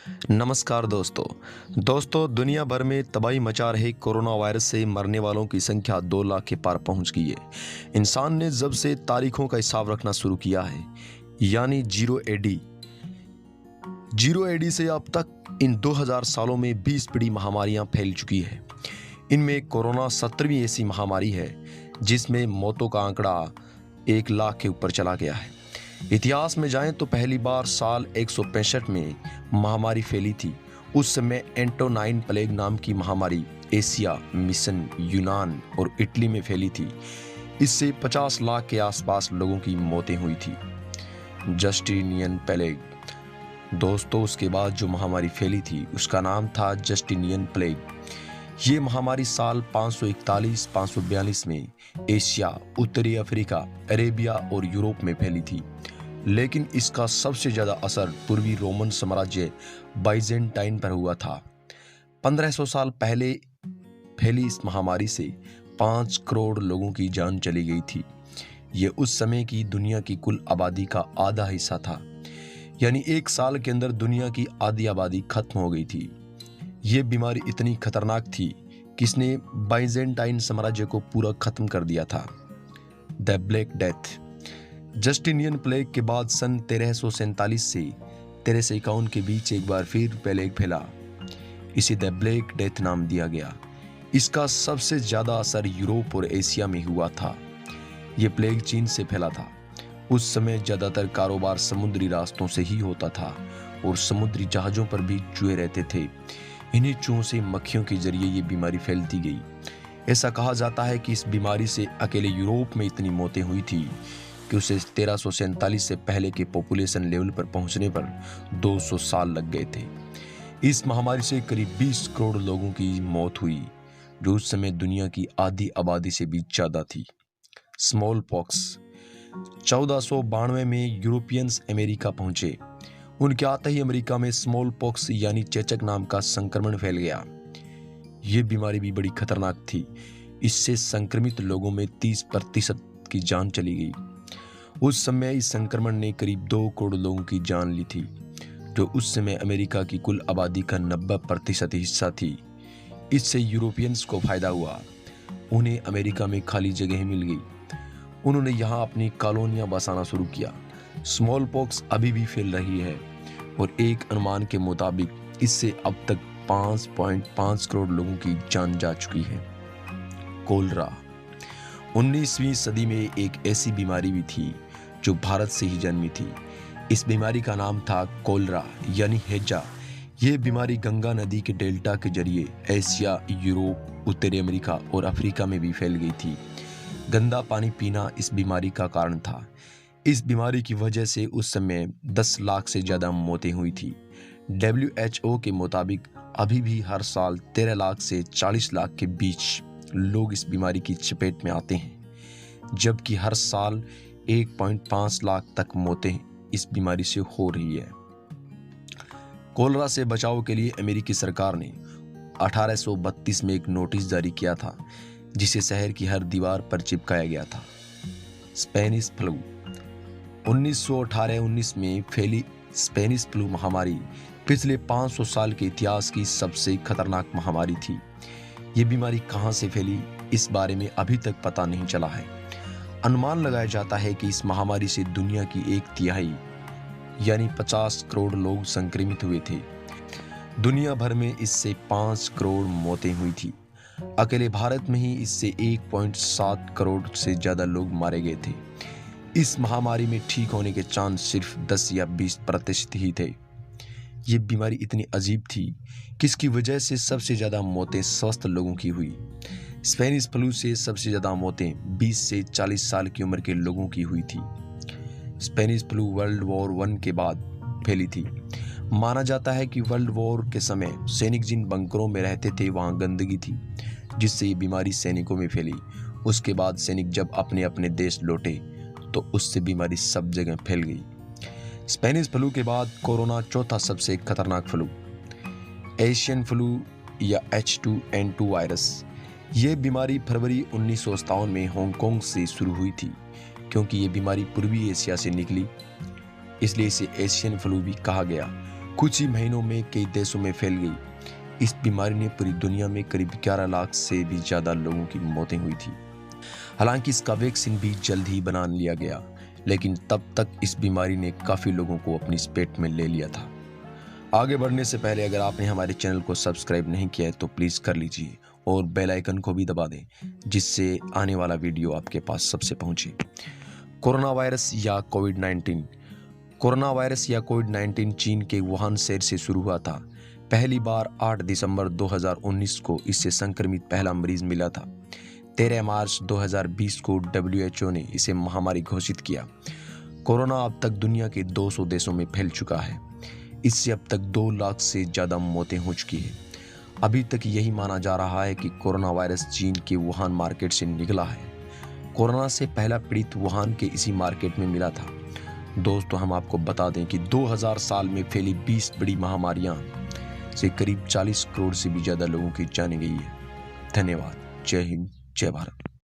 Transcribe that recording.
नमस्कार दोस्तों दुनिया भर में तबाही मचा रहे कोरोना वायरस से मरने वालों की संख्या 2 लाख के पार पहुंच गई है। इंसान ने जब से तारीखों का हिसाब रखना शुरू किया है, यानी जीरो एडी से अब तक इन 2000 सालों में 20 बड़ी महामारियां फैल चुकी है। इनमें कोरोना 17वीं ऐसी महामारी है जिसमें मौतों का आंकड़ा 1 लाख के ऊपर चला गया है। इतिहास में जाएं तो पहली बार साल 165 में महामारी फैली थी। उस समय एंटोनाइन प्लेग नाम की महामारी एशिया, मिशन, यूनान और इटली में फैली थी। इससे 50 लाख के आसपास लोगों की मौतें हुई थी। जस्टिनियन प्लेग दोस्तों, उसके बाद जो महामारी फैली थी उसका नाम था जस्टिनियन प्लेग। ये महामारी साल 541-542 में एशिया, उत्तरी अफ्रीका, अरेबिया और यूरोप में फैली थी। लेकिन इसका सबसे ज्यादा असर पूर्वी रोमन साम्राज्य बाइजेंटाइन पर हुआ था। 1500 साल पहले फैली इस महामारी से 5 करोड़ लोगों की जान चली गई थी। ये उस समय की दुनिया की कुल आबादी का आधा हिस्सा था, यानी 1 साल के अंदर दुनिया की आधी आबादी खत्म हो गई थी। ये बीमारी इतनी खतरनाक थी कि इसने बाइजेंटाइन साम्राज्य को पूरा खत्म कर दिया था। The black death Justinian plague के बाद सन 1347 से 1351 के बीच एक बार फिर प्लेग फैला। इसे द ब्लैक डेथ नाम दिया गया। इसका सबसे ज्यादा असर यूरोप और एशिया में हुआ था। यह प्लेग चीन से फैला था। उस समय ज्यादातर कारोबार समुद्री रास्तों से ही होता था और समुद्री जहाजों पर भी चूहे रहते थे। इन्हीं चूहों से मक्खियों के जरिए ये बीमारी फैलती गई। ऐसा कहा जाता है कि इस बीमारी से अकेले यूरोप में इतनी मौतें हुई थी कि उसे 1347 से पहले के पॉपुलेशन लेवल पर पहुंचने पर 200 साल लग गए थे। इस महामारी से करीब 20 करोड़ लोगों की मौत हुई, जो उस समय दुनिया की आधी आबादी से भी ज्यादा थी। स्मॉल पॉक्स 1492 में यूरोपियंस अमेरिका पहुंचे। उनके आते ही अमेरिका में स्मॉल पॉक्स यानी चेचक नाम का संक्रमण फैल गया। यह बीमारी भी बड़ी खतरनाक थी। इससे संक्रमित लोगों में 30% की जान चली गई। उस समय इस संक्रमण ने करीब 2 करोड़ लोगों की जान ली थी, जो उस समय अमेरिका की कुल आबादी का 90% हिस्सा थी। इससे यूरोपियंस को फायदा हुआ। उन्हें अमेरिका में खाली जगह मिल गई। उन्होंने यहाँ अपनी कॉलोनियां बसाना शुरू किया। स्मॉल पॉक्स अभी भी फैल रही है और एक अनुमान के मुताबिक इससे अब तक 5.5 करोड़ लोगों की जान जा चुकी है। कोलरा 19वीं सदी में एक ऐसी बीमारी भी थी जो भारत से ही जन्मी थी। इस बीमारी का नाम था कोलरा यानी हैजा। यह बीमारी गंगा नदी के डेल्टा के जरिए एशिया, यूरोप, उत्तरी अमेरिका और अफ्रीका में भी फैल गई थी। गंदा पानी पीना इस बीमारी का कारण था। इस बीमारी की वजह से उस समय 10 लाख से ज्यादा मौतें हुई थी। WHO के मुताबिक अभी भी हर साल 13 लाख से 40 लाख के बीच लोग इस बीमारी की चपेट में आते हैं, जबकि हर साल 1.5 लाख तक मौतें इस बीमारी से हो रही है। कोलरा से बचाव के लिए अमेरिकी सरकार ने 1832 में एक नोटिस जारी किया था, जिसे शहर की हर दीवार पर चिपकाया गया था। स्पेनिश फ्लू 1918-19 में फैली स्पेनिश फ्लू महामारी पिछले 500 साल के इतिहास की सबसे खतरनाक महामारी थी। ये बीमारी कहां से फैली, इस बारे में अभी तक पता नहीं चला है। अनुमान लगाया जाता है कि इस महामारी से दुनिया की 1/3 यानी 50 करोड़ लोग संक्रमित हुए थे। दुनिया भर में इससे 5 करोड़ मौतें हुई थी। अकेले भारत में ही इससे 1.7 करोड़ से ज्यादा लोग मारे गए थे। इस महामारी में ठीक होने के चांस सिर्फ 10 या 20% ही थे। ये बीमारी इतनी अजीब थी कि इसकी वजह से सबसे ज्यादा मौतें स्वस्थ लोगों की हुई। स्पेनिश फ्लू से सबसे ज्यादा मौतें 20 से 40 साल की उम्र के लोगों की हुई थी। स्पेनिश फ्लू वर्ल्ड वॉर 1 के बाद फैली थी। माना जाता है कि वर्ल्ड वॉर के समय सैनिक जिन बंकरों में रहते थे वहां गंदगी थी, जिससे ये बीमारी सैनिकों में फैली। उसके बाद सैनिक जब अपने अपने देश लौटे तो उससे बीमारी सब जगह फैल गई। स्पेनिश फ्लू के बाद कोरोना चौथा सबसे खतरनाक फ्लू। एशियन फ्लू या H2N2 वायरस। यह बीमारी फरवरी 1957 में हांगकांग से शुरू हुई थी। क्योंकि ये बीमारी पूर्वी एशिया से निकली, इसलिए इसे एशियन फ्लू भी कहा गया। कुछ ही महीनों में कई देशों में फैल गई। इस बीमारी ने पूरी दुनिया में करीब 11 लाख से भी ज़्यादा लोगों की मौतें हुई थी। हालांकि इसका वैक्सीन भी जल्द ही बना लिया गया, लेकिन तब तक इस बीमारी ने काफ़ी लोगों को अपनी चपेट में ले लिया था। आगे बढ़ने से पहले अगर आपने हमारे चैनल को सब्सक्राइब नहीं किया है तो प्लीज़ कर लीजिए और बेल आइकन को भी दबा दें, जिससे आने वाला वीडियो आपके पास सबसे पहुंचे। कोरोना वायरस या कोविड-19 चीन के वुहान शहर से शुरू हुआ था। पहली बार 8 दिसंबर 2019 को इससे संक्रमित पहला मरीज मिला था। 13 मार्च 2020 को WHO ने इसे महामारी घोषित किया। कोरोना अब तक दुनिया के 200 देशों में फैल चुका है। इससे अब तक 2 लाख से ज़्यादा मौतें हो चुकी हैं। अभी तक यही माना जा रहा है कि कोरोना वायरस चीन के वुहान मार्केट से निकला है। कोरोना से पहला पीड़ित वुहान के इसी मार्केट में मिला था। दोस्तों, हम आपको बता दें कि 2000 साल में फैली 20 बड़ी महामारियां से करीब 40 करोड़ से भी ज़्यादा लोगों की जान गई है। धन्यवाद। जय हिंद, जय भारत।